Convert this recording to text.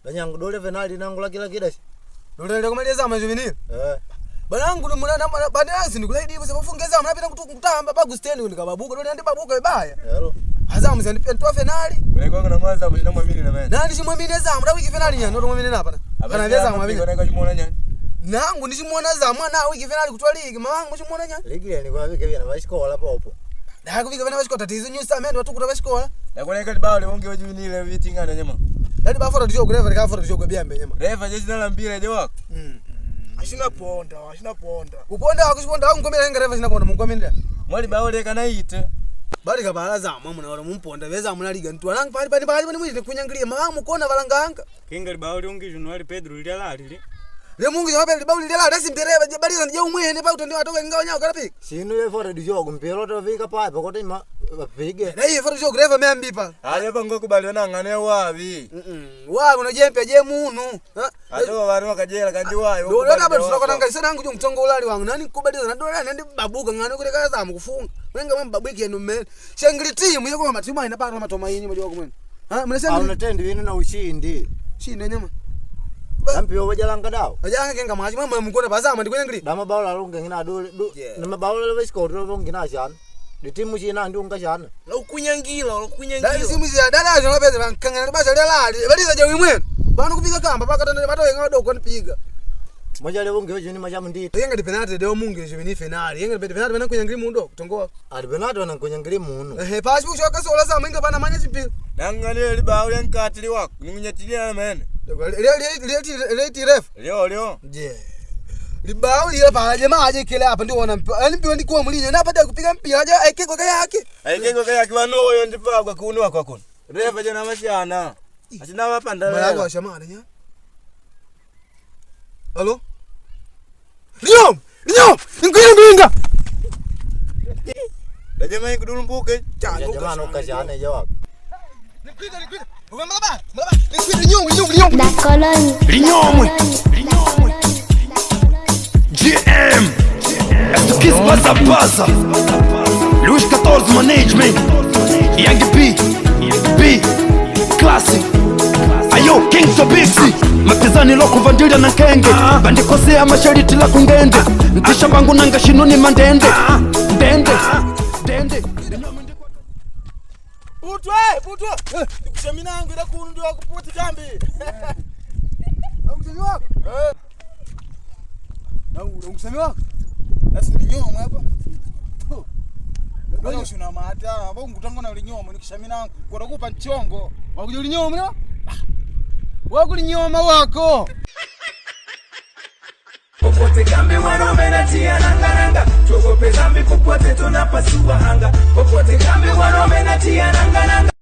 Danyangu dole penalty nangu laki dashi. Dole ndio kumaliza ama juvenile. Banangu mwana bandansi nikulaidi bose bafungeza mnapita kutamba bagusteni nikababuka dole ndi babuka ibaya. Hello. Azamu zandi ntwa finali. Bweko na mwanza mshina mwamini na mimi. Nani shimwamini Azamu na wiki finali nyani ndo mwamini hapa na. Kana vya Azamu mwamini. Bweko shimwona nyani. Nangu ndishimwona Azamu na wiki finali kutwa ligi mamangu shimwona nyani. Ligi ni kwa wiki vina bashikola popo. Na kuvika vina bashikola tatizo nyusa amende watu kuta bashikola. Na kuna kali bao leonge juvenile vitingana nyama. Dadi bafora ndicho kureva likafora ndicho kubyambe nyama. Refa jeshi na mpira je wako. Ashina ponda. Uponda wakushiponda ngomera henga reva shina ponda mungomenda. Mwali bao leka na ite. Bali kabalaza mwana wala mumponda veza munaliga ntu alang pali mwite kunyangilia mamu kona balanganga. Kinga libao lionge Januari Pedro lilalali. Le mungu jawabe libao lilalali simpereva bali ndio umwene pa utondi watoka ngao nyao karapika. Sinu ye fora ndicho kumpira to vika pa kote bapige. Na ye fora ndicho greva membipa. Ale pango kubaliona ngane wapi. Wapi unajempe je munu. Ato bari wakajela kandi wayo. Ndo ndo bado tunakona ngisa nangu jo mtongo ulali wangu nani kubadiza na ndo nani babuka ngane kule kaza Azamu kufunga. Wenga mbabwiki eno mmele. Shangri team yako matima inapata matomaini moja kumwene. Mnasema au natendi winu na ushindi. Shinde nyama. Lampi obajalanga dawo. Ajanga kenga maji mama mkona bazama ndi kwenyangri. Dama bawla longe ngina dole. Na mabawla lewesiko longe na jana. Di timu china ndi unga jana. La ukunyangila. Dali simu ya dala jo mapeza bankangana basa lali. Baliza je wimwe. Bana kupika kamba paka tande batowe ngadoko nipiga. Moja leo unge joni majamu ndito. Yenga di penalty deo mungu je ni finali. Yenga di penalty bana kunyangiri mundo kutongoa. Ali penalty bana kunyangiri muno. Pasi ushoka sola za menga bana manya chipira. Nangale libao lenkatili wako. Ningunyatilia mene. Leti ref. Leo. Je. Libao lile pala jamaa aje kile hapa ndio wana mpira ndi kwa mlinyo na baada kupiga mpira aje aikeko kaya yake. Aikeko kaya yake wanoyo ndipa kwa kuunwa kwa kono. Refa jana mashana. Asina wapanda. Malago wa shamana nya. Allo? Liom! Ngwira mbinga. Jamaa ikudulumbuke. Jamaa nokajana je wako. Nikwita. Malaba. Linyomwe. La colonne. Linyomwe. GM. Est-ce qui se passe? Louis 14 Management. Young B. Classic. Ayo King Tobixi. Matizani loko vandila na kenge. Bandikosea mashariti la kungende. Ntisha bangu nanga shinuni mandende. Dende. Putwa. Nikushamina yangu ila kunu ndio kuputi kambi. Msemi wako? Msemi wako? Asi linyomwe hapa. Ndio shuna mata, ambao ngutango na linyomwe nikishamina yangu. Kwa kukupa nchongo. Wakuja linyomwe no? Wako linyoma wako. Popote kambi wanaume natia nanga. Tuogope zambi popote tunapasua anga. Popote kambi wanaume natia nanga.